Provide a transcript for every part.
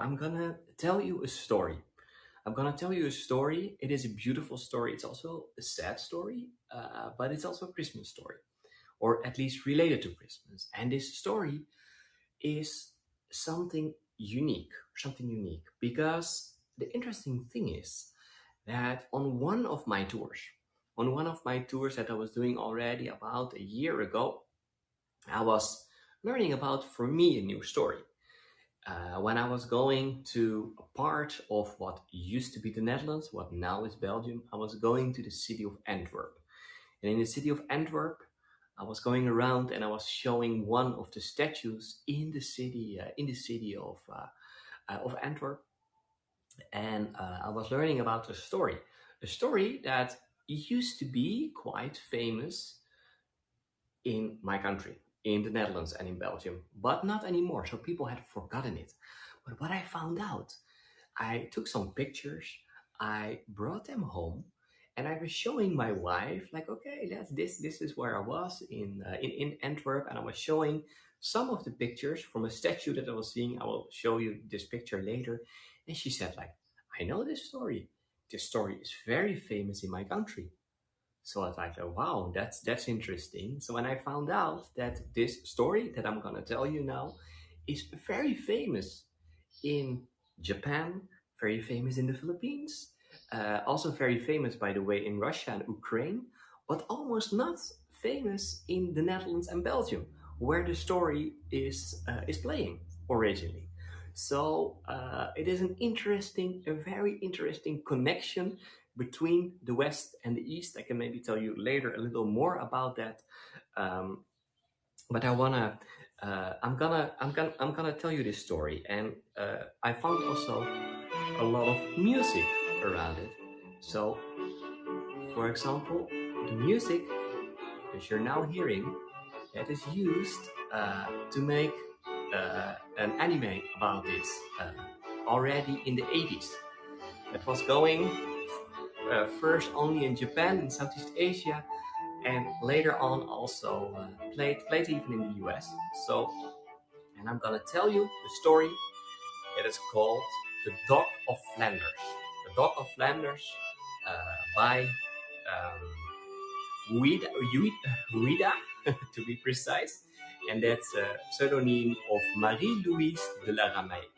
I'm gonna tell you a story. I'm gonna tell you a story. It is a beautiful story. It's also a sad story, but it's also a Christmas story, or at least related to Christmas. And this story is something something unique, because the interesting thing is that on one of my tours that I was doing already about a year ago, I was learning about, for me, a new story. When I was going to a part of what used to be the Netherlands, what now is Belgium, I was going to the city of Antwerp. And in the city of Antwerp, I was going around and I was showing one of the statues in the city of Antwerp. And I was learning about a story that used to be quite famous in my country, in the Netherlands and in Belgium, but not anymore. So people had forgotten it. But what I found out, I took some pictures, I brought them home, and I was showing my wife, like, okay, that's this. This is where I was in Antwerp, and I was showing some of the pictures from a statue that I was seeing. I will show you this picture later, and she said, like, I know this story. This story is very famous in my country. So I was like, oh, wow, that's interesting. So when I found out that this story that I'm gonna tell you now is very famous in Japan, very famous in the Philippines, also very famous, by the way, in Russia and Ukraine, but almost not famous in the Netherlands and Belgium, where the story is playing originally. So it is a very interesting connection between the West and the East. I can maybe tell you later a little more about that. Um, but I'm gonna tell you this story, and I found also a lot of music around it. So, for example, the music that you're now hearing, that is used to make an anime about this already in the 80s. It was going first only in Japan and Southeast Asia, and later on also played even in the US. So, and I'm gonna tell you the story. It is called The Dog of Flanders. The Dog of Flanders by Ouida, to be precise, and that's a pseudonym of Marie-Louise de la Ramée.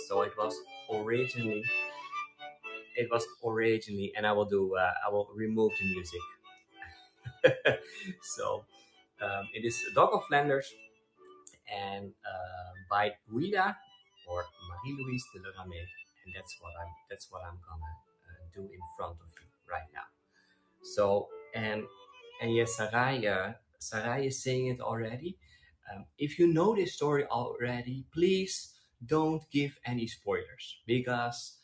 So it was originally, and I will remove the music. So it is a Dog of Flanders, and by Guida or Marie-Louise de la Ramée, and that's what I'm gonna do in front of you right now. So and yes, Sarai is saying it already. If you know this story already, please don't give any spoilers, because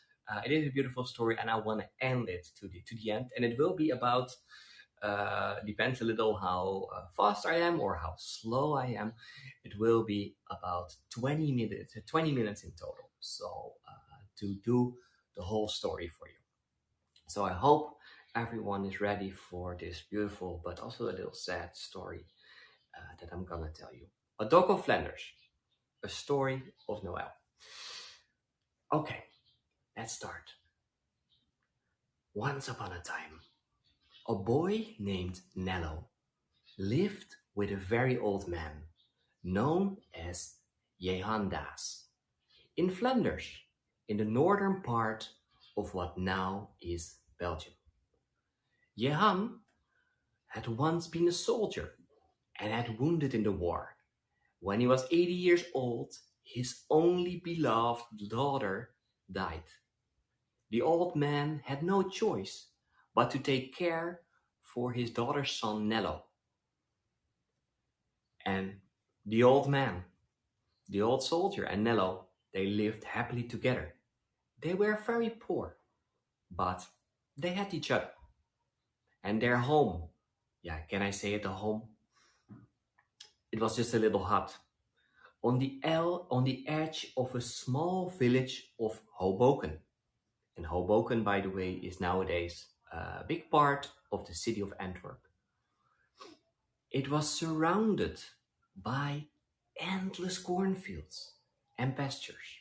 it is a beautiful story, and I want to end it to the end, and it will be about. Depends a little how fast I am or how slow I am. It will be about 20 minutes in total. So to do the whole story for you. So I hope everyone is ready for this beautiful but also a little sad story that I'm gonna tell you. A Dog of Flanders, a story of Noel. Okay, let's start. Once upon a time, a boy named Nello lived with a very old man known as Jehan Daas in Flanders, in the northern part of what now is Belgium. Jehan had once been a soldier and had wounded in the war. When he was 80 years old, his only beloved daughter died. The old man had no choice but to take care for his daughter's son Nello. And the old man, the old soldier, and Nello, they lived happily together. They were very poor, but they had each other. And their home, yeah, can I say it, a home? It was just a little hut on the edge of a small village of Hoboken. And Hoboken, by the way, is nowadays a big part of the city of Antwerp. It was surrounded by endless cornfields and pastures.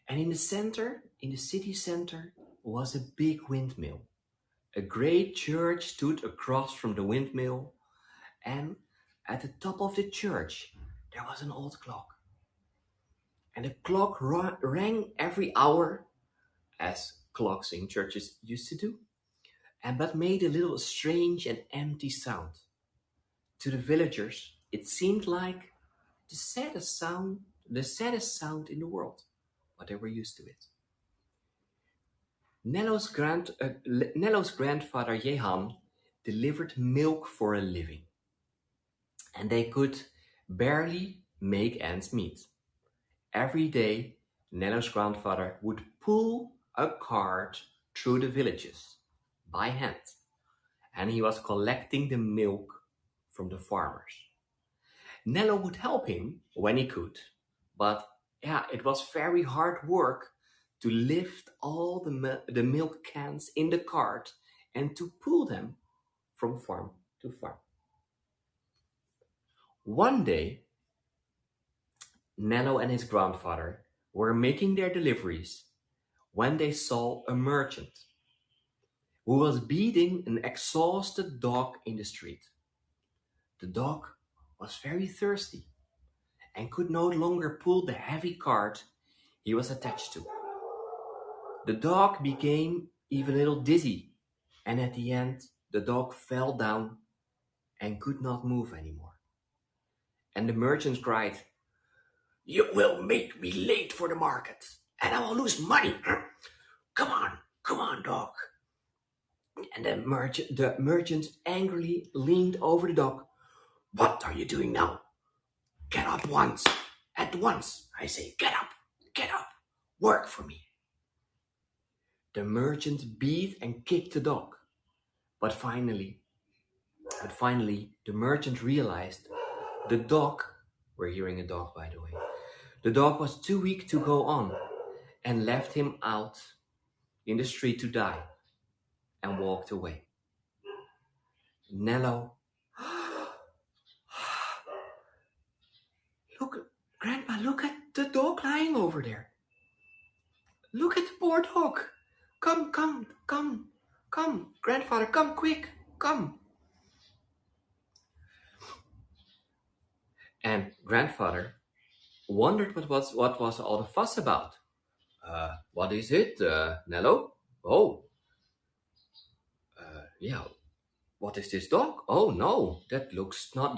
And in the center, in the city center, was a big windmill. A great church stood across from the windmill, and at the top of the church there was an old clock. And the clock rang every hour, as clocks in churches used to do, and but made a little strange and empty sound. To the villagers, it seemed like the saddest sound in the world, but they were used to it. Nello's grandfather Jehan delivered milk for a living, and they could barely make ends meet. Every day, Nello's grandfather would pull a cart through the villages by hand, and he was collecting the milk from the farmers. Nello would help him when he could, but yeah, it was very hard work to lift all the milk cans in the cart and to pull them from farm to farm. One day, Nello and his grandfather were making their deliveries when they saw a merchant who was beating an exhausted dog in the street. The dog was very thirsty and could no longer pull the heavy cart he was attached to. The dog became even a little dizzy, and at the end, the dog fell down and could not move anymore. And the merchant cried, "You will make me late for the market, and I will lose money. Come on, dog." And the merchant angrily leaned over the dog. "What are you doing now? Get up once. At once, I say, get up, work for me." The merchant beat and kicked the dog. But finally, the merchant realized the dog, we're hearing a dog by the way, the dog was too weak to go on and left him out in the street to die and walked away. Nello, look, Grandpa, look at the dog lying over there. Look at the poor dog. Come, Grandfather, come quick, come. And Grandfather wondered what was all the fuss about. What is it, Nello? Oh, yeah. What is this dog? Oh no, that looks not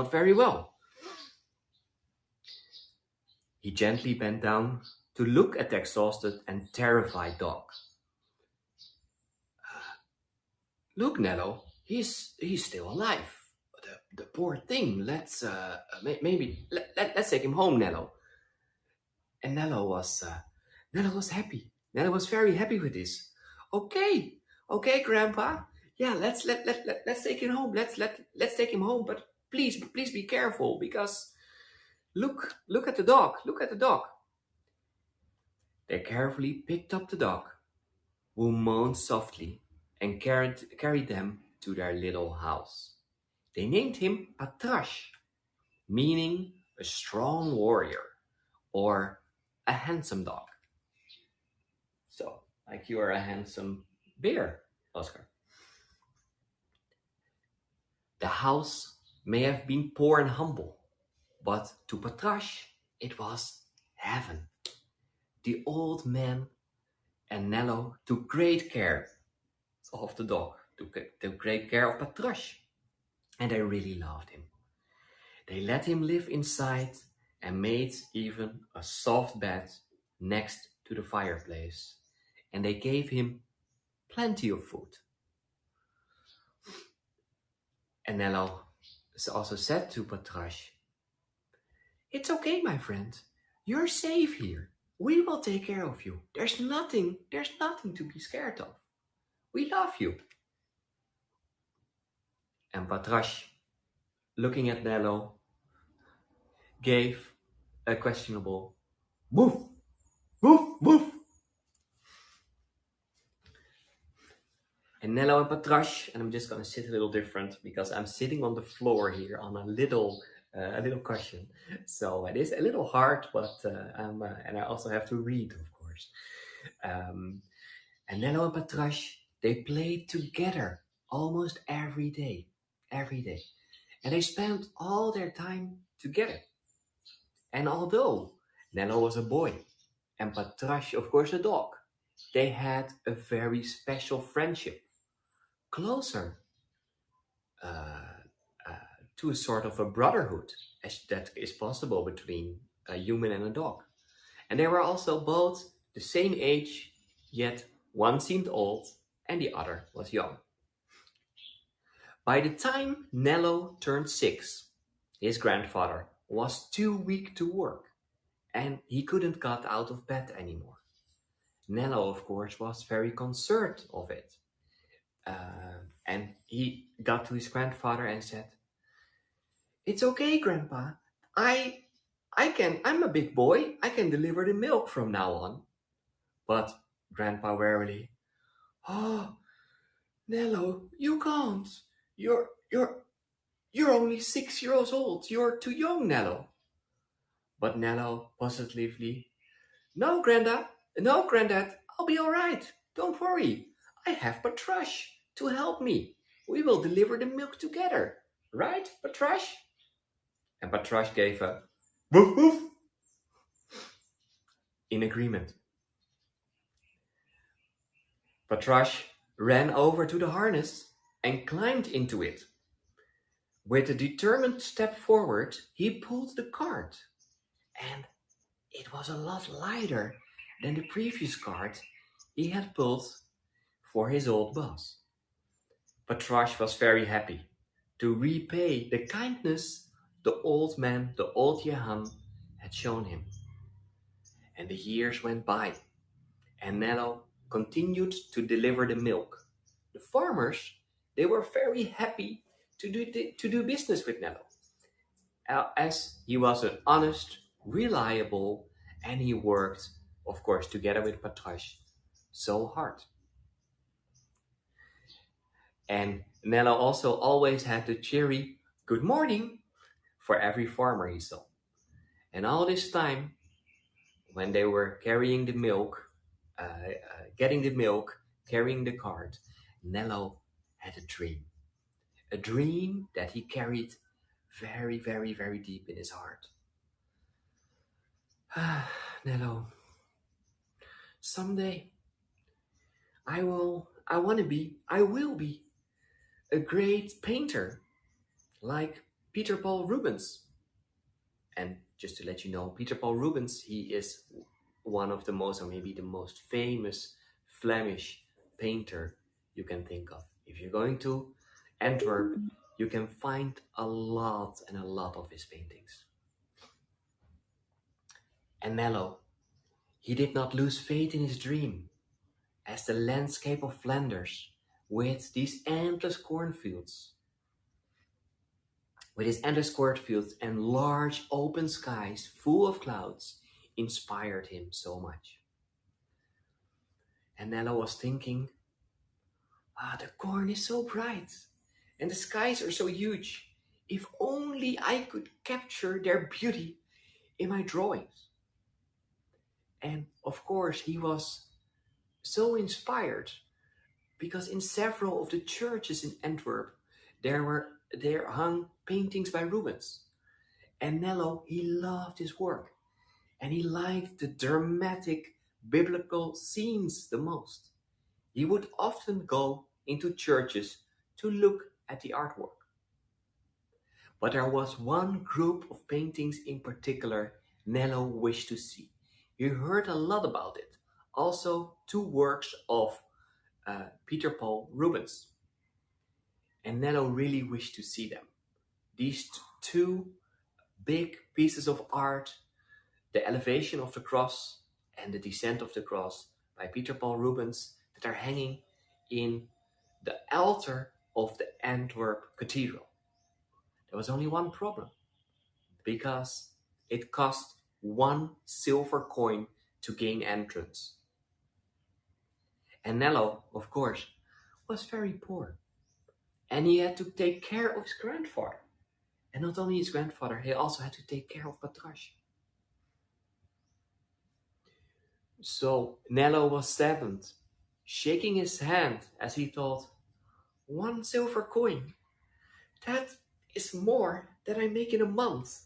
very well. He gently bent down to look at the exhausted and terrified dog. Look, Nello, he's still alive. The poor thing. Let's let's take him home, Nello. And Nello was happy. Nello was very happy with this. Okay, Grandpa. Yeah, let's take him home. Let's take him home. But please be careful, because look at the dog. Look at the dog. They carefully picked up the dog, who moaned softly, and carried them to their little house. They named him Patrash, meaning a strong warrior or a handsome dog. So, like you are a handsome bear, Oscar. The house may have been poor and humble, but to Patrash it was heaven. The old man and Nello took great care of the dog, took great care of Patrash, and they really loved him. They let him live inside and made even a soft bed next to the fireplace, and they gave him plenty of food. And Nello also said to Patrash, "It's okay, my friend. You're safe here. We will take care of you. There's nothing to be scared of. We love you." And Patrash, looking at Nello, gave a questionable woof, woof, woof. And Nello and Patrash, and I'm just gonna sit a little different because I'm sitting on the floor here on a little a little question. So it is a little hard, but and I also have to read, of course. Um, and Nello and Patrash, they played together almost every day, and they spent all their time together. And although Nello was a boy and Patrash, of course, a dog, they had a very special friendship, closer uh, to a sort of a brotherhood as that is possible between a human and a dog. And they were also both the same age, yet one seemed old and the other was young. By the time Nello turned 6, his grandfather was too weak to work and he couldn't get out of bed anymore. Nello, of course, was very concerned of it. And he got to his grandfather and said, "It's okay, Grandpa. I I'm a big boy. I can deliver the milk from now on." But Grandpa warily, "Oh, Nello, you can't. You're you're you're only 6 years old. You're too young, Nello." But Nello positively, No, Grandad, I'll be all right. Don't worry. I have Patrash to help me. We will deliver the milk together. Right, Patrash?" And Patrash gave a woof woof in agreement. Patrash ran over to the harness and climbed into it. With a determined step forward, he pulled the cart, and it was a lot lighter than the previous cart he had pulled for his old boss. Patrash was very happy to repay the kindness the old man, the old Jehan, had shown him. And the years went by, and Nello continued to deliver the milk. The farmers, they were very happy to do business with Nello, as he was an honest, reliable, and he worked, of course, together with Patrash so hard. And Nello also always had the cheery good morning for every farmer he saw. And all this time, when they were carrying the milk, getting the milk, carrying the cart, Nello had a dream that he carried very, very, very deep in his heart. Ah, Nello, someday I will be a great painter like Peter Paul Rubens. And just to let you know, Peter Paul Rubens, he is one of the most, or maybe the most famous Flemish painter you can think of. If you're going to Antwerp, you can find a lot and a lot of his paintings. And Nello, he did not lose faith in his dream, as the landscape of Flanders, with these endless cornfields, with his endless cornfields and large open skies full of clouds, inspired him so much. And Nello was thinking, the corn is so bright and the skies are so huge. If only I could capture their beauty in my drawings. And of course, he was so inspired because in several of the churches in Antwerp, there hung paintings by Rubens. And Nello, he loved his work and he liked the dramatic biblical scenes the most. He would often go into churches to look at the artwork. But there was one group of paintings in particular Nello wished to see. He heard a lot about it. Also, two works of Peter Paul Rubens. And Nello really wished to see them. These two big pieces of art, the Elevation of the Cross and the Descent of the Cross by Peter Paul Rubens, that are hanging in the altar of the Antwerp Cathedral. There was only one problem, because it cost 1 silver coin to gain entrance. And Nello, of course, was very poor, and he had to take care of his grandfather. And not only his grandfather, he also had to take care of Patrash. So Nello was saddened, shaking his hand as he thought, 1 silver coin, that is more than I make in a month.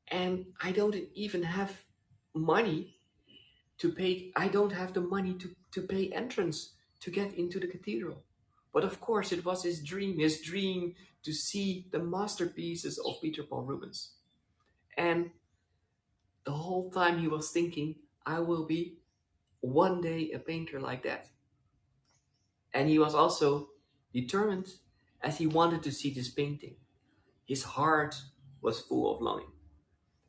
And I don't even have money to pay, I don't have the money to pay entrance to get into the cathedral. But of course, it was his dream to see the masterpieces of Peter Paul Rubens. And the whole time he was thinking, I will be one day a painter like that. And he was also determined as he wanted to see this painting. His heart was full of longing.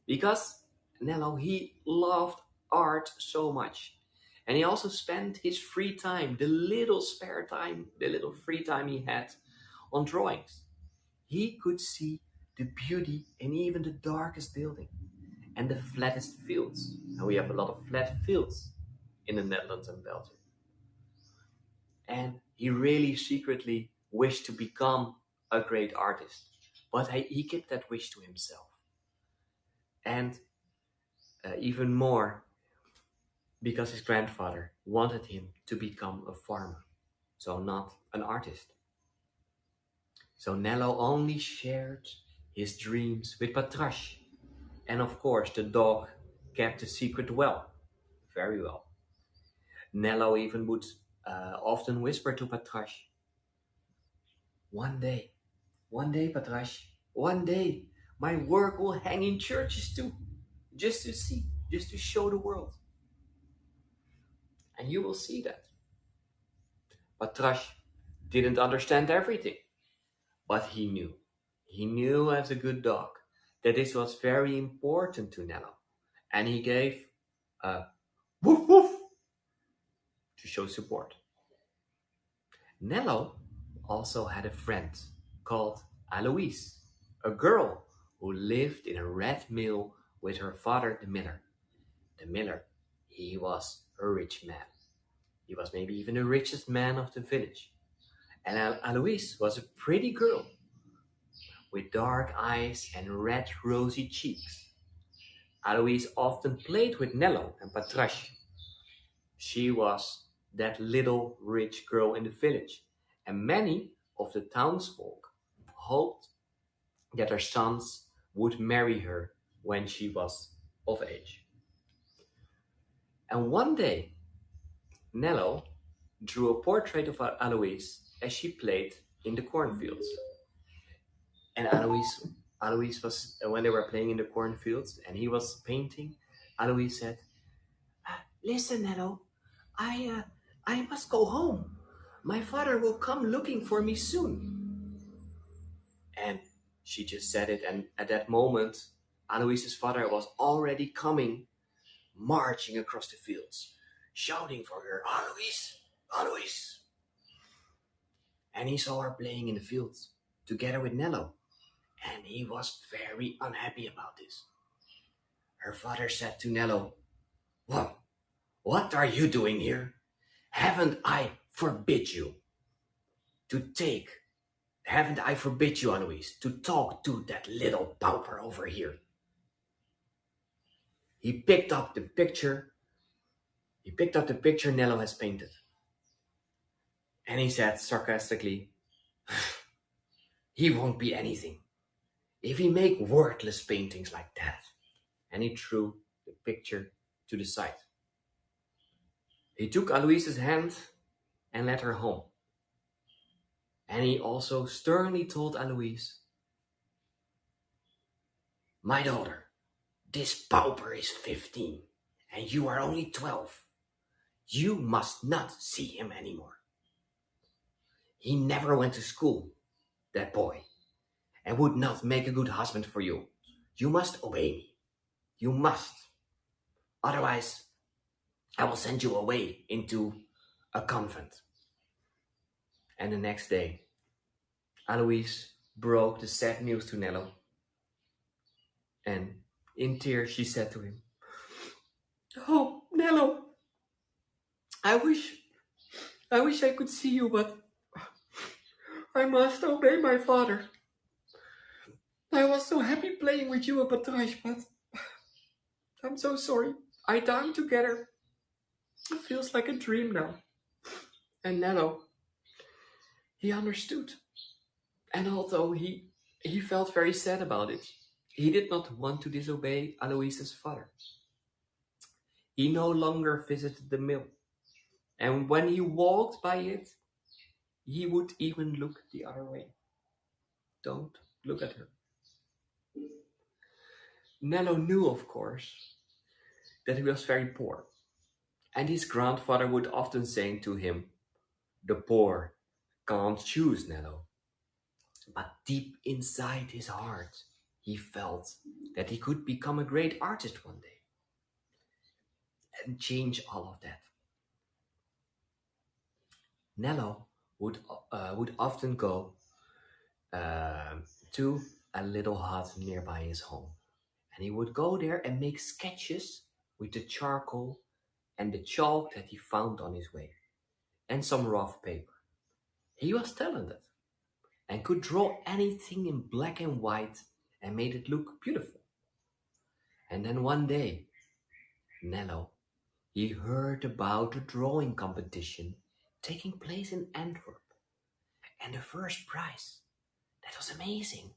Because Nello, he loved art so much. And he also spent his free time, the little spare time, the little free time he had, on drawings. He could see the beauty in even the darkest building and the flattest fields. And we have a lot of flat fields in the Netherlands and Belgium. And he really secretly wished to become a great artist. But he kept that wish to himself. And even more, because his grandfather wanted him to become a farmer, so not an artist. So Nello only shared his dreams with Patrash. And of course, the dog kept the secret well, very well. Nello even would often whisper to Patrash, one day, Patrash, one day, my work will hang in churches too, just to see, just to show the world. And you will see that. Patrash didn't understand everything, but he knew. He knew as a good dog that this was very important to Nello. And he gave a woof woof to show support. Nello also had a friend called Aloise, a girl who lived in a red mill with her father, the miller. The miller, he was a rich man. He was maybe even the richest man of the village. And Aloise was a pretty girl with dark eyes and red rosy cheeks. Aloise often played with Nello and Patrash. She was that little rich girl in the village, and many of the townsfolk hoped that their sons would marry her when she was of age. And one day, Nello drew a portrait of Aloise as she played in the cornfields. And Aloise was, when they were playing in the cornfields and he was painting, Aloise said, listen, Nello, I must go home. My father will come looking for me soon. And she just said it, and at that moment, Aloise's father was already coming, marching across the fields, shouting for her, Aloise, Aloise. And he saw her playing in the fields together with Nello, and he was very unhappy about this. Her father said to Nello, well, what are you doing here? Haven't I forbid you, Aloise, to talk to that little pauper over here? He picked up the picture Nello has painted. And he said sarcastically, he won't be anything if he make worthless paintings like that. And he threw the picture to the side. He took Aloise's hand and led her home. And he also sternly told Aloise, my daughter, this pauper is 15 and you are only 12. You must not see him anymore. He never went to school, that boy, and would not make a good husband for you. You must obey me. You must. Otherwise, I will send you away into a convent. And the next day, Aloise broke the sad news to Nello. And in tears, she said to him, oh, Nello, I wish I could see you, but I must obey my father. I was so happy playing with you, Patrash, but I'm so sorry. Our time together feels like a dream now. And Nello, he understood. And although he felt very sad about it, he did not want to disobey Aloise's father. He no longer visited the mill, and when he walked by it, he would even look the other way. Don't look at her. Nello knew, of course, that he was very poor, and his grandfather would often say to him, "The poor can't choose, Nello." But deep inside his heart, he felt that he could become a great artist one day and change all of that. Nello would often go to a little hut nearby his home, and he would go there and make sketches with the charcoal and the chalk that he found on his way, and some rough paper. He was talented and could draw anything in black and white and made it look beautiful. And then one day, Nello, he heard about a drawing competition taking place in Antwerp, and the first prize. That was amazing.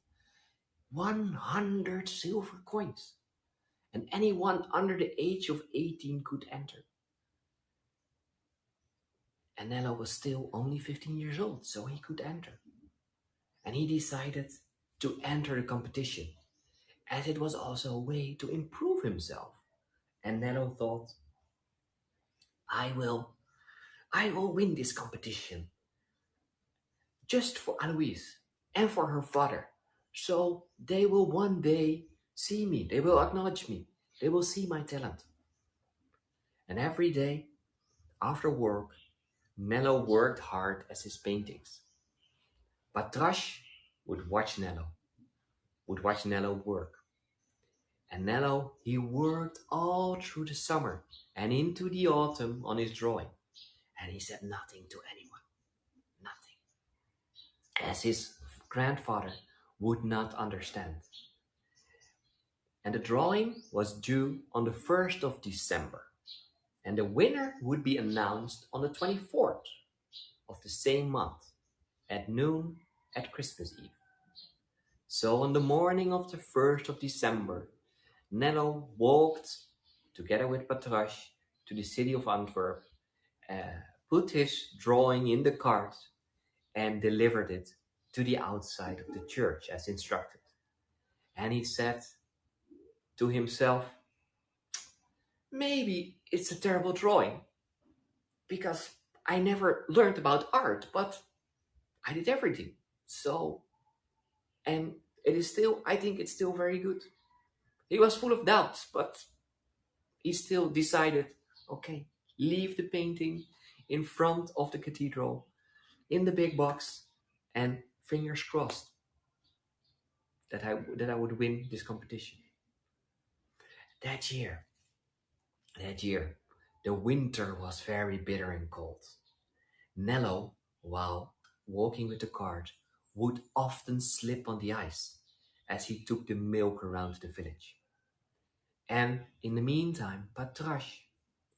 100 silver coins, and anyone under the age of 18 could enter. And Nello was still only 15 years old, so he could enter. And he decided to enter the competition, as it was also a way to improve himself. And Nello thought, I will, I will win this competition just for Aloise and for her father. So they will one day see me, they will acknowledge me, they will see my talent. And every day after work, Nello worked hard at his paintings. Patrash would watch Nello work. And Nello, he worked all through the summer and into the autumn on his drawing. And he said nothing to anyone, nothing, as his grandfather would not understand. And the drawing was due on the 1st of December. And the winner would be announced on the 24th of the same month at noon at Christmas Eve. So on the morning of the 1st of December, Nello walked together with Patrash to the city of Antwerp, put his drawing in the cart, and delivered it to the outside of the church as instructed. And he said to himself, maybe it's a terrible drawing because I never learned about art, but I did everything. So, and it is still, I think it's still very good. He was full of doubts, but he still decided, okay, leave the painting in front of the cathedral in the big box and fingers crossed that I would win this competition. That year, that year, the winter was very bitter and cold. Nello, while walking with the cart, would often slip on the ice as he took the milk around the village. And in the meantime, Patrash,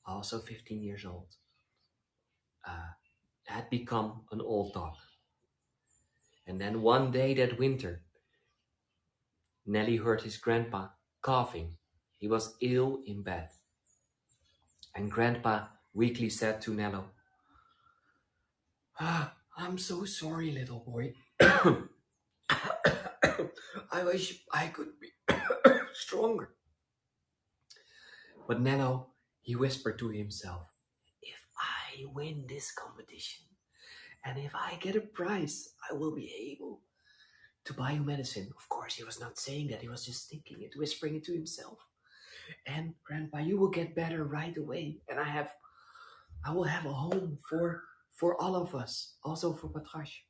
also 15 years old, uh, had become an old dog. And then one day that winter, Nelly heard his grandpa coughing. He was ill in bed. And Grandpa weakly said to Nello, I'm so sorry, little boy. I wish I could be stronger. But Nello, he whispered to himself, if I win this competition and if I get a prize, I will be able to buy you medicine. Of course, he was not saying that. He was just thinking it, whispering it to himself. And Grandpa, you will get better right away. And I will have a home for all of us, also for Patrash.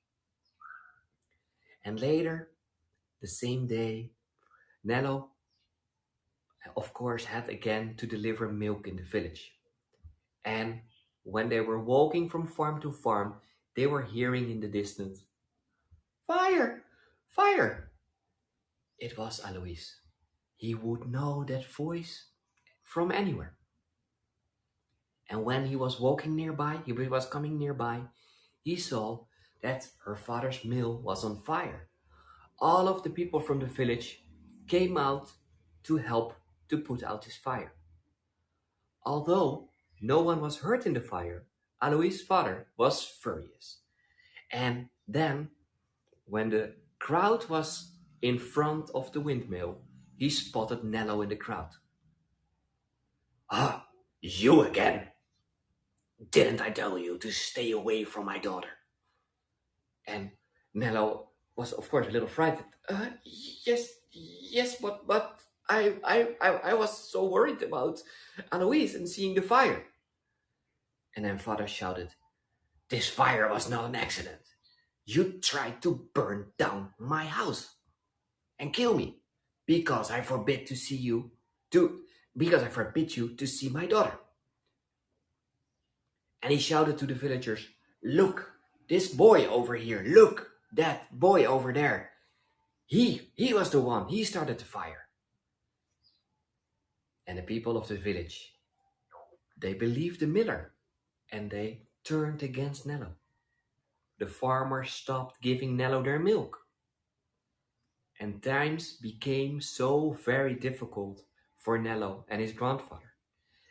And later, the same day, Nello, of course, had again to deliver milk in the village. And when they were walking from farm to farm, they were hearing in the distance, fire! Fire! It was Alois. He would know that voice from anywhere. And when he was walking nearby, he was coming nearby, he saw that her father's mill was on fire. All of the people from the village came out to help to put out this fire. Although no one was hurt in the fire, Alois' father was furious. And then, when the crowd was in front of the windmill, he spotted Nello in the crowd. Ah, you again! Didn't I tell you to stay away from my daughter? And Nello was, of course, a little frightened. Yes, but I was so worried about Alois and seeing the fire. And then father shouted, "This fire was not an accident. You tried to burn down my house and kill me because I forbid to see you to because I forbid you to see my daughter." And he shouted to the villagers, "Look, this boy over here, look, that boy over there. He was the one, he started the fire." And the people of the village, they believed the miller and they turned against Nello. The farmers stopped giving Nello their milk. And times became so very difficult for Nello and his grandfather,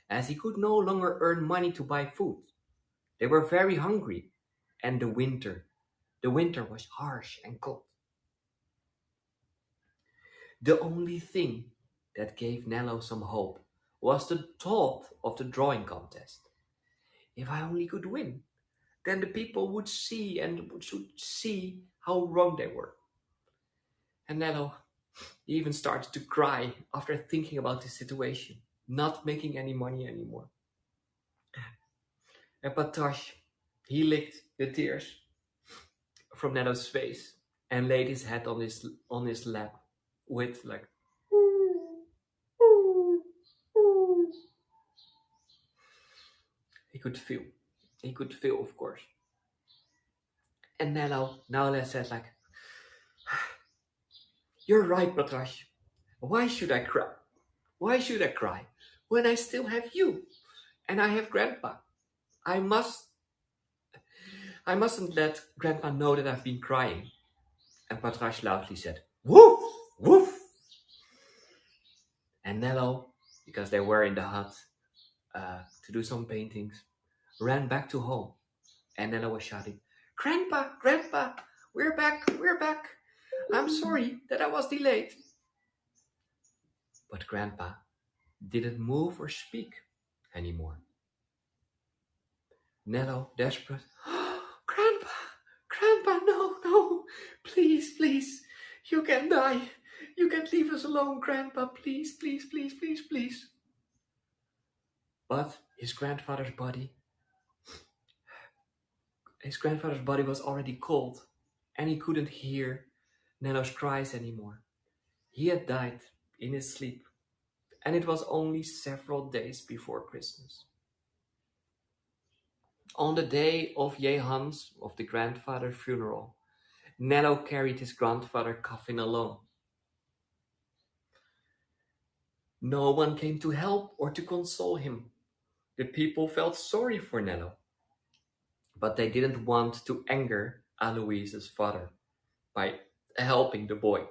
as he could no longer earn money to buy food. They were very hungry, and the winter was harsh and cold. The only thing that gave Nello some hope was the thought of the drawing contest. If I only could win, then the people would see and should see how wrong they were. And Nello even started to cry after thinking about the situation, not making any money anymore. And Patosh, he licked the tears from Nello's face and laid his head on his lap with like he could feel. He could feel, of course. And Nello now said like, "You're right, Patrash. Why should I cry? Why should I cry when I still have you and I have Grandpa? I mustn't let Grandpa know that I've been crying." And Patrash loudly said, "Woof, woof." And Nello, because they were in the hut to do some paintings, ran back to home. And Nello was shouting, "Grandpa, Grandpa, we're back, we're back. I'm sorry that I was delayed." But Grandpa didn't move or speak anymore. Nello, desperate, "Grandpa, Grandpa, no, no, please, please, you can die. You can't leave us alone, Grandpa, please, please, please, please, please." But his grandfather's body was already cold, and he couldn't hear Nello's cries anymore. He had died in his sleep, and it was only several days before Christmas. On the day of Jehan's, of the grandfather's funeral, Nello carried his grandfather's coffin alone. No one came to help or to console him. The people felt sorry for Nello, but they didn't want to anger Alois's father by helping the boy.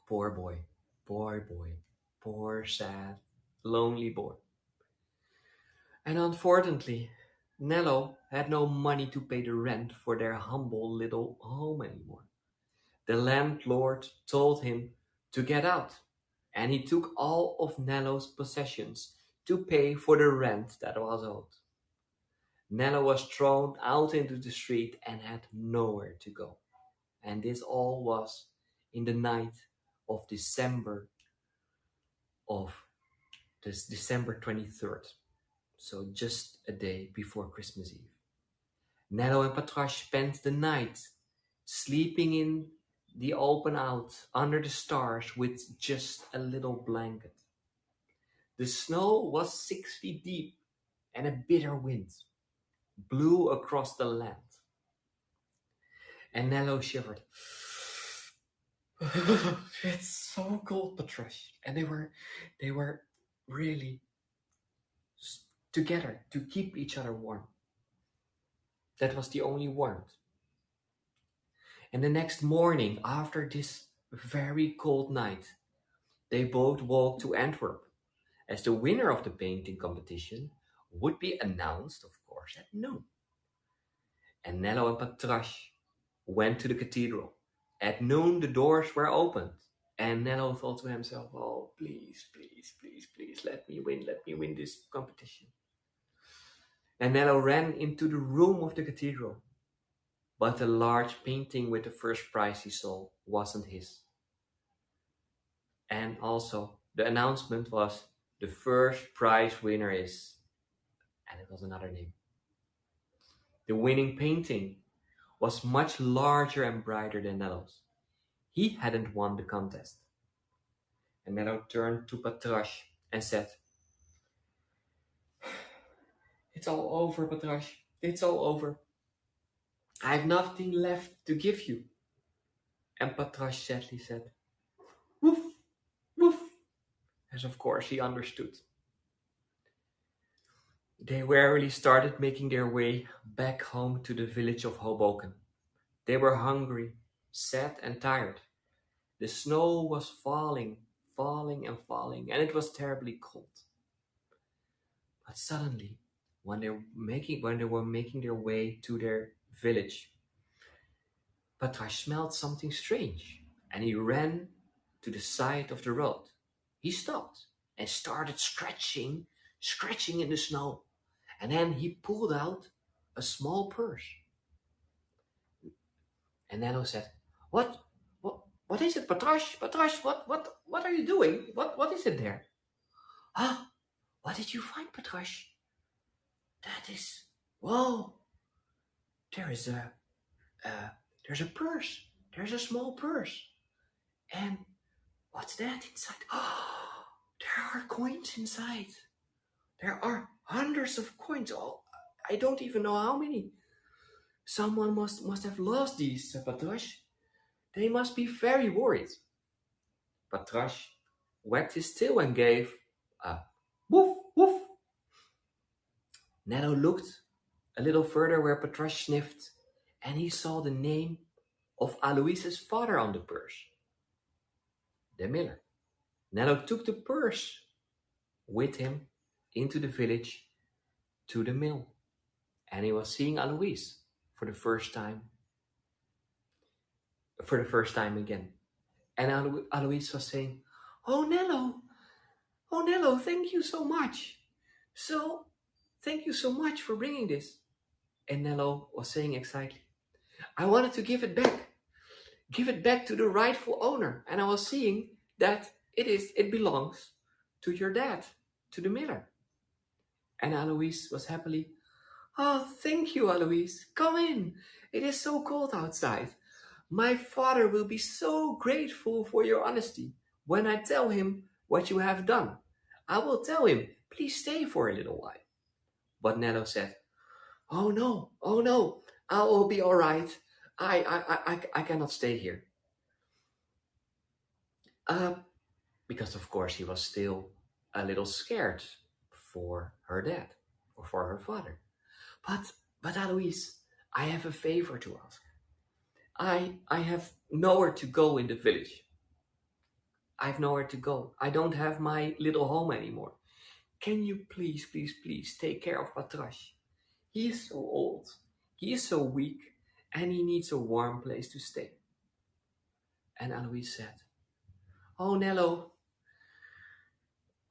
Poor boy, poor boy, poor sad, lonely boy. And unfortunately, Nello had no money to pay the rent for their humble little home anymore. The landlord told him to get out, and he took all of Nello's possessions to pay for the rent that was owed. Nello was thrown out into the street and had nowhere to go. And this all was in the night of of December 23rd. So just a day before Christmas Eve. Nello and Patrash spent the night sleeping in the open out under the stars with just a little blanket. The snow was 6 feet deep and a bitter wind blew across the land. And Nello shivered. It's so cold, Patrush. And they were really together to keep each other warm. That was the only warmth. And the next morning, after this very cold night, they both walked to Antwerp, as the winner of the painting competition would be announced, of course, at noon. And Nello and Patrash went to the cathedral. At noon, the doors were opened, and Nello thought to himself, "Oh, please, please, please, please, let me win this competition." And Nello ran into the room of the cathedral, but the large painting with the first prize he saw wasn't his. And also, the announcement was, "The first prize winner is," and it was another name. The winning painting was much larger and brighter than Nello's. He hadn't won the contest. And Nello turned to Patrash and said, "It's all over, Patrash. It's all over. I have nothing left to give you." And Patrash sadly said, "Woof, woof," as of course he understood. They wearily started making their way back home to the village of Hoboken. They were hungry, sad, and tired. The snow was falling, falling, and falling, and it was terribly cold. But suddenly, when they were making their way to their village, Patrash smelled something strange, and he ran to the side of the road. He stopped and started scratching in the snow, and then he pulled out a small purse. And Nano said, "What, what is it, Patrash? Patrash, what are you doing? What is it there?" "Ah, what did you find, Patrash?" "That is, whoa, there is uh, there's a purse. There's a small purse. And what's that inside?" "Oh, there are coins inside. There are hundreds of coins. Oh, I don't even know how many. Someone must have lost these, Patrash. They must be very worried." Patrash wagged his tail and gave a woof woof. Nano looked a little further where Patrash sniffed, and he saw the name of Alois's father on the purse, the miller. Nano took the purse with him into the village to the mill, and he was seeing Alois for the first time, again. And Alois was saying, "Oh, Nello, oh, Nello, thank you so much. So, thank you so much for bringing this." And Nello was saying excitedly, "I wanted to give it back to the rightful owner. And I was seeing that it belongs to your dad, to the miller." And Alois was happily, "Oh, thank you, Alois. Come in. It is so cold outside. My father will be so grateful for your honesty when I tell him what you have done. I will tell him, please stay for a little while." But Nello said, oh no, I will be all right. I cannot stay here." Uh, because of course he was still a little scared for her dad or for her father. But Alois, I have a favor to ask. I have nowhere to go in the village. I have nowhere to go. I don't have my little home anymore. Can you please, please, please take care of Patrash? He is so old. He is so weak, and he needs a warm place to stay. And Alois said, "Oh, Nello,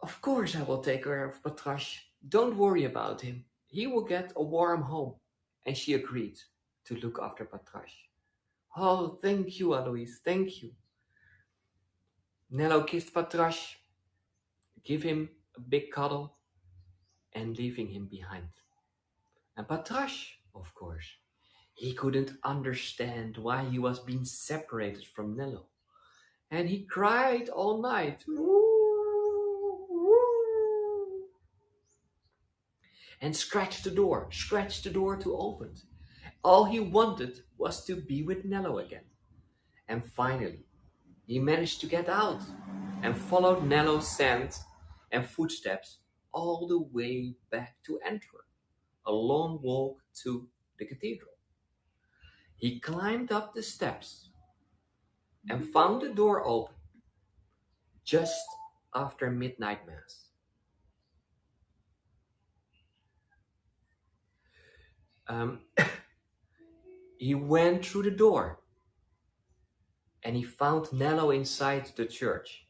of course I will take care of Patrash. Don't worry about him. He will get a warm home." And she agreed to look after Patrash. "Oh, thank you, Alois, thank you." Nello kissed Patrash, gave him a big cuddle, and leaving him behind. And Patrash, of course, he couldn't understand why he was being separated from Nello. And he cried all night and scratched the door to open. All he wanted was to be with Nello again. And finally, he managed to get out and followed Nello's scent and footsteps all the way back to Antwerp, a long walk to the cathedral. He climbed up the steps and found the door open just after midnight mass. Um, he went through the door and he found Nello inside the church.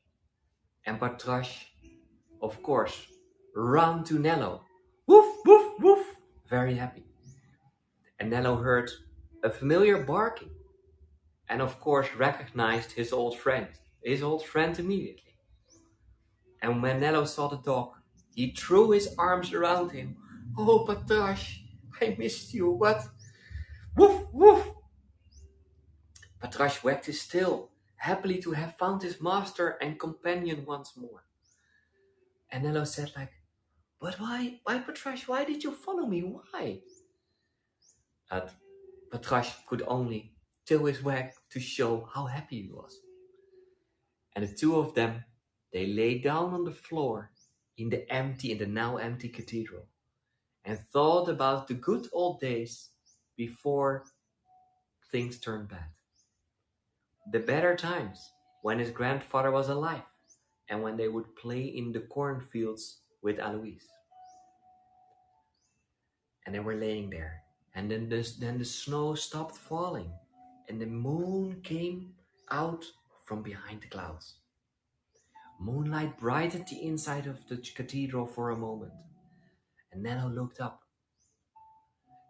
And Patrash, of course, ran to Nello. Woof, woof, woof, very happy. And Nello heard a familiar barking and of course recognized his old friend immediately. And when Nello saw the dog, he threw his arms around him. Oh, Patrash, I missed you, but woof, woof. Patrash wagged his tail, happily to have found his master and companion once more. And Nello said like, but why, Patrash, why did you follow me? Why? And Patrash could only tail his wag to show how happy he was. And the two of them, they lay down on the floor in the now empty cathedral and thought about the good old days before things turned bad. The better times when his grandfather was alive and when they would play in the cornfields with Alois. And they were laying there, and then the snow stopped falling and the moon came out from behind the clouds. Moonlight brightened the inside of the cathedral for a moment, and Nello looked up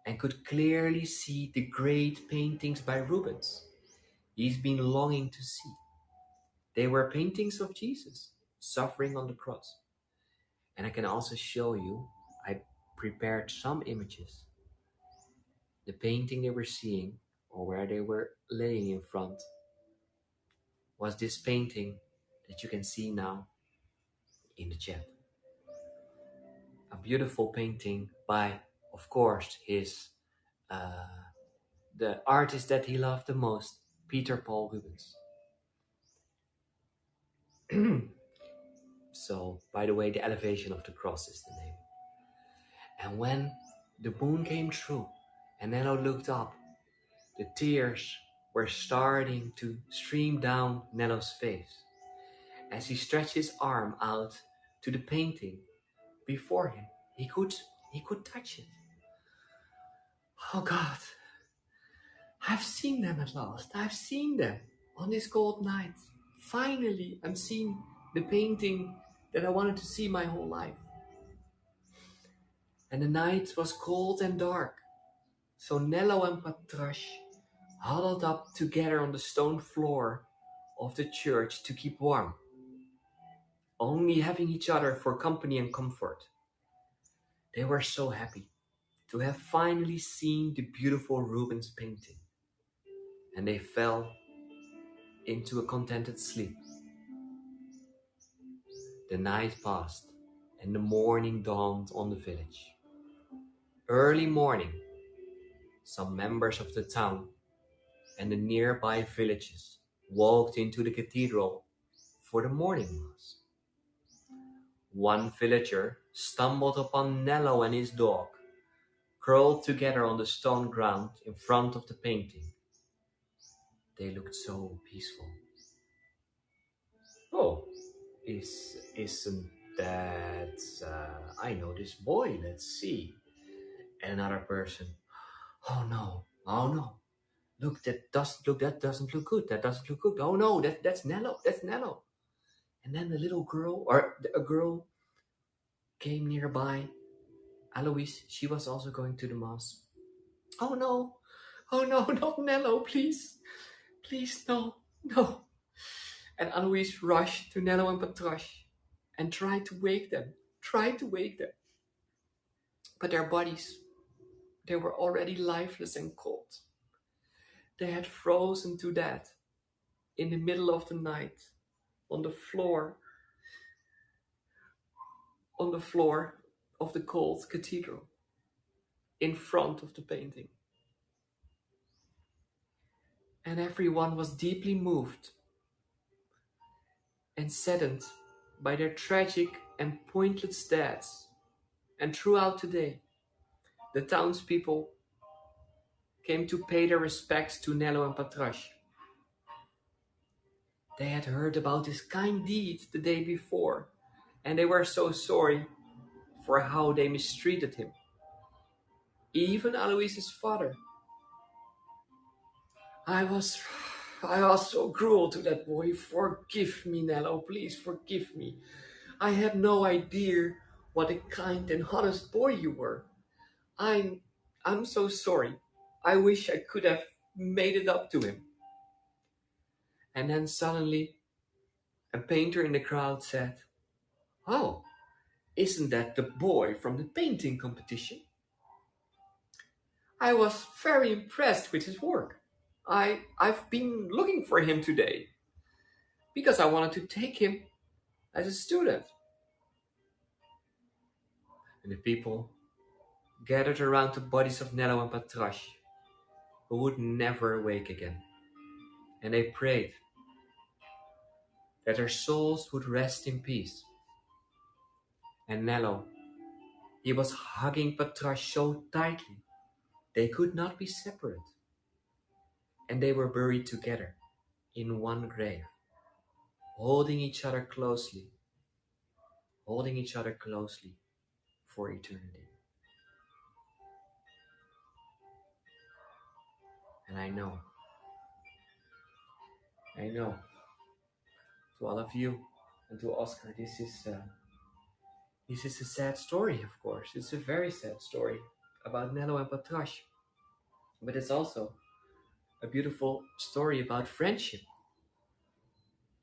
and could clearly see the great paintings by Rubens he's been longing to see. They were paintings of Jesus suffering on the cross. And I can also show you, I prepared some images. The painting they were seeing, or where they were laying in front, was this painting that you can see now in the chat. A beautiful painting by, of course, the artist that he loved the most, Peter Paul Rubens. So, by the way, the Elevation of the Cross is the name. And when the moon came through and Nello looked up, the tears were starting to stream down Nello's face as he stretched his arm out to the painting before him. He could touch it. Oh God, I've seen them at last. I've seen them on this cold night. Finally, I'm seeing the painting that I wanted to see my whole life. And the night was cold and dark. So Nello and Patrash huddled up together on the stone floor of the church to keep warm, only having each other for company and comfort. They were so happy to have finally seen the beautiful Rubens painting, and they fell into a contented sleep. The night passed, and the morning dawned on the village. Early morning, some members of the town and the nearby villages walked into the cathedral for the morning mass. One villager stumbled upon Nello and his dog, curled together on the stone ground in front of the painting. They looked so peaceful. Oh, isn't that... I know this boy, let's see. And another person, oh no. Look, that doesn't look good. That doesn't look good. Oh no, that's Nello. That's Nello. And then the little girl, or a girl, came nearby. Alois, she was also going to the mass. Oh no, not Nello, please. Please, no. And Alois rushed to Nello and Patrash and tried to wake them. But their bodies, they were already lifeless and cold. They had frozen to death in the middle of the night on the floor of the cold cathedral in front of the painting. And everyone was deeply moved and saddened by their tragic and pointless deaths. And throughout the day, the townspeople came to pay their respects to Nello and Patrash. They had heard about his kind deed the day before, and they were so sorry for how they mistreated him. Even Alois's father. I was I was so cruel to that boy. Forgive me, Nello, please forgive me. I had no idea what a kind and honest boy you were. I'm I'm so sorry. I wish I could have made it up to him. And then suddenly a painter in the crowd said, "Oh, isn't that the boy from the painting competition? I was very impressed with his work. I've been looking for him today because I wanted to take him as a student." And the people gathered around the bodies of Nello and Patrash, who would never awake again. And they prayed that their souls would rest in peace. And Nello, he was hugging Patrash so tightly they could not be separate. And they were buried together in one grave, holding each other closely, holding each other closely for eternity. And I know, to all of you and to Oscar, this is a sad story, of course. It's a very sad story about Nello and Patrash, but it's also a beautiful story about friendship,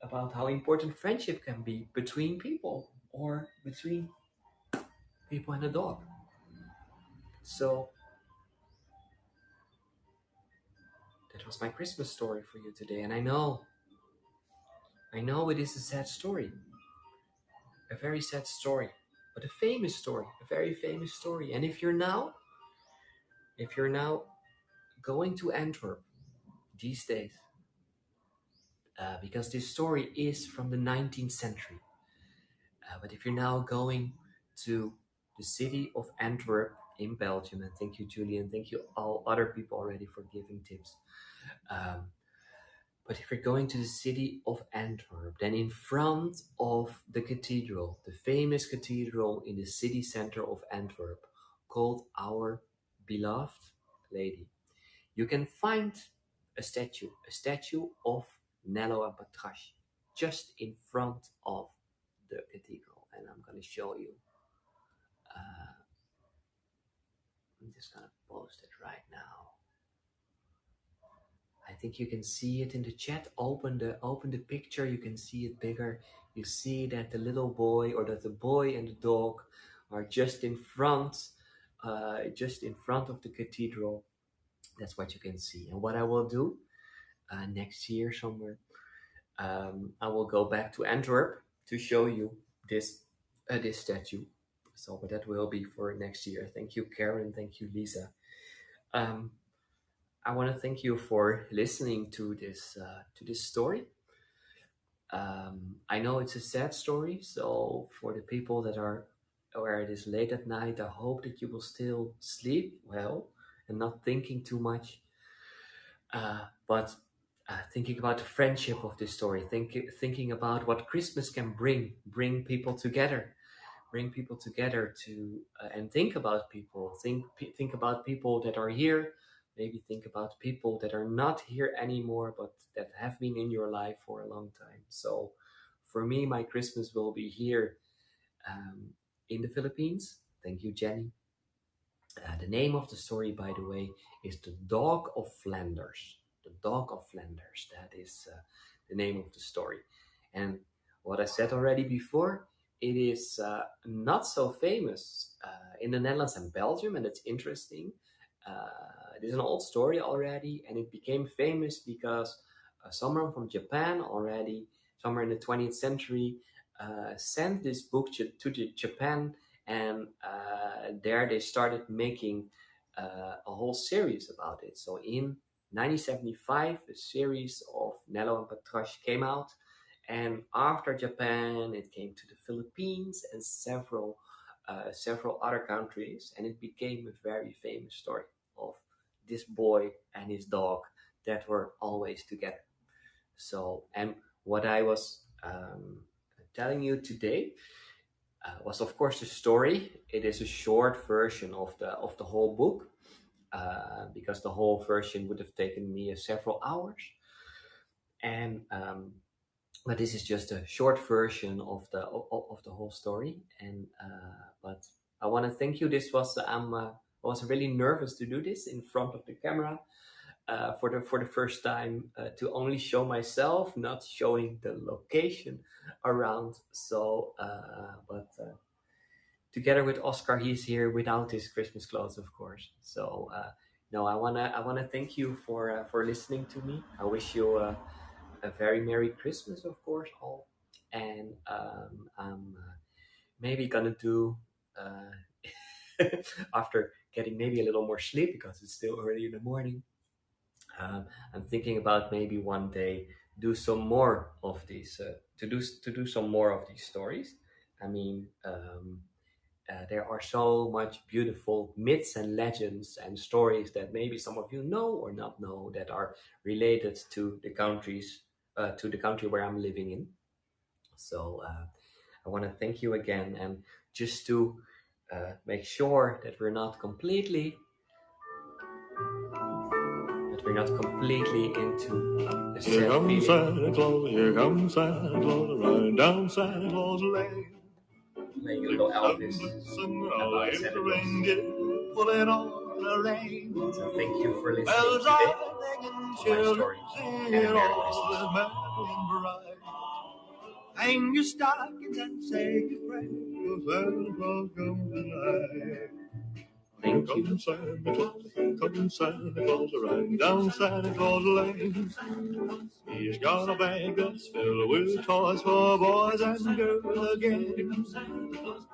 about how important friendship can be between people or between people and a dog. So that was my Christmas story for you today, and I know it is a sad story, a very sad story, but a famous story, a very famous story. And if you're now going to Antwerp these days, because this story is from the 19th century, but if you're now going to the city of Antwerp in Belgium, and thank you, Julian, thank you all other people already for giving tips. Um, but if you're going to the city of Antwerp, then in front of the cathedral, the famous cathedral in the city center of Antwerp, called Our Beloved Lady, you can find a statue of Nello and Patrash, just in front of the cathedral. And I'm going to show you. I'm just going to post it right now. I think you can see it in the chat. Open the picture. You can see it bigger. You see that the little boy, or that the boy and the dog, are just in front of the cathedral. That's what you can see. And what I will do next year somewhere, I will go back to Antwerp to show you this statue. So, but that will be for next year. Thank you, Karen. Thank you, Lisa. Um, I want to thank you for listening to this story. I know it's a sad story, so for the people that are where it is late at night, I hope that you will still sleep well and not thinking too much. But thinking about the friendship of this story, thinking about what Christmas can bring people together, to and think about people, think about people that are here, maybe think about people that are not here anymore, but that have been in your life for a long time. So, for me, my Christmas will be here in the Philippines. Thank you, Jenny. The name of the story, by the way, is The Dog of Flanders. The Dog of Flanders. That is the name of the story. And what I said already before, it is not so famous in the Netherlands and Belgium, and it's interesting. It is an old story already, and it became famous because someone from Japan already, somewhere in the 20th century, sent this book to Japan, and there they started making a whole series about it. So in 1975, a series of Nello and Patrash came out, And after Japan, it came to the Philippines and several other countries, and it became a very famous story of this boy and his dog that were always together. So, and what I was telling you today was, of course, the story. It is a short version of the whole book, because the whole version would have taken me several hours. And but this is just a short version of the whole story. And but I want to thank you. This was I was really nervous to do this in front of the camera for the first time, to only show myself, not showing the location around. So, but together with Oscar, he's here without his Christmas clothes, of course. So, no, I wanna thank you for listening to me. I wish you a very Merry Christmas, of course, all. And I'm maybe gonna do after getting maybe a little more sleep because it's still early in the morning. Um, I'm thinking about maybe one day do some more of these to do some more of these stories. I mean, there are so much beautiful myths and legends and stories that maybe some of you know or not know that are related to the country where I'm living in. So I want to thank you again, and just to make sure that we're not completely into the Here sad comes feeling. Santa Claus, here comes Santa Claus, riding down Santa Claus Lane. Playing a little Elvis Listen, all about here's Santa the Claus. reindeer pulling on the rein. So thank you for listening Bells today are ringing, to my children stories, singing, and a Merry all Christmas. is merry and bright. Hang your stockings and say your prayers, 'cause Santa Claus comes tonight. Thank Here you. comes Santa Claus, here comes Santa Claus, riding down Santa Claus Lane. He's got a bag that's filled with toys for boys and girls again.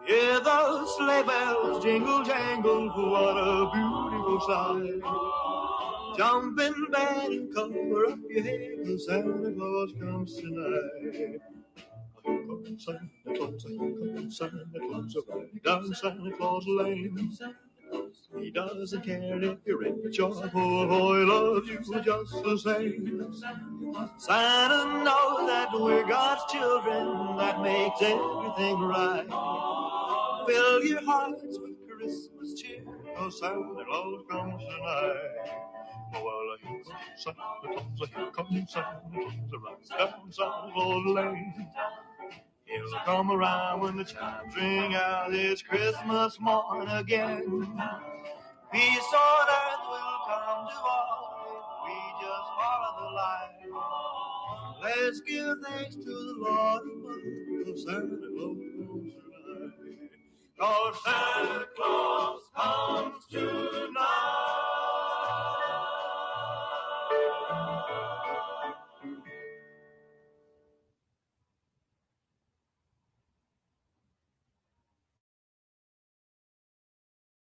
Hear those sleigh bells jingle jangle, what a beautiful sight. Jump in bed and cover up your head, 'cause Santa Claus comes tonight. Here comes Santa Claus, here comes Santa Claus, riding down Santa Claus Lane. He doesn't care if you're rich or poor, for he loves you just the same. Santa knows that we're God's children, that makes everything right. Fill your hearts with Christmas cheer, 'cause Santa Claus comes tonight. Oh, well, here comes Santa Claus, here comes Santa Claus, right down Santa Claus Lane. He'll come around when the chimes ring out, it's Christmas morn again. Peace on earth will come to all if we just follow the light. Let's give thanks to the Lord above, 'cause Santa Claus comes tonight. 'Cause Santa Claus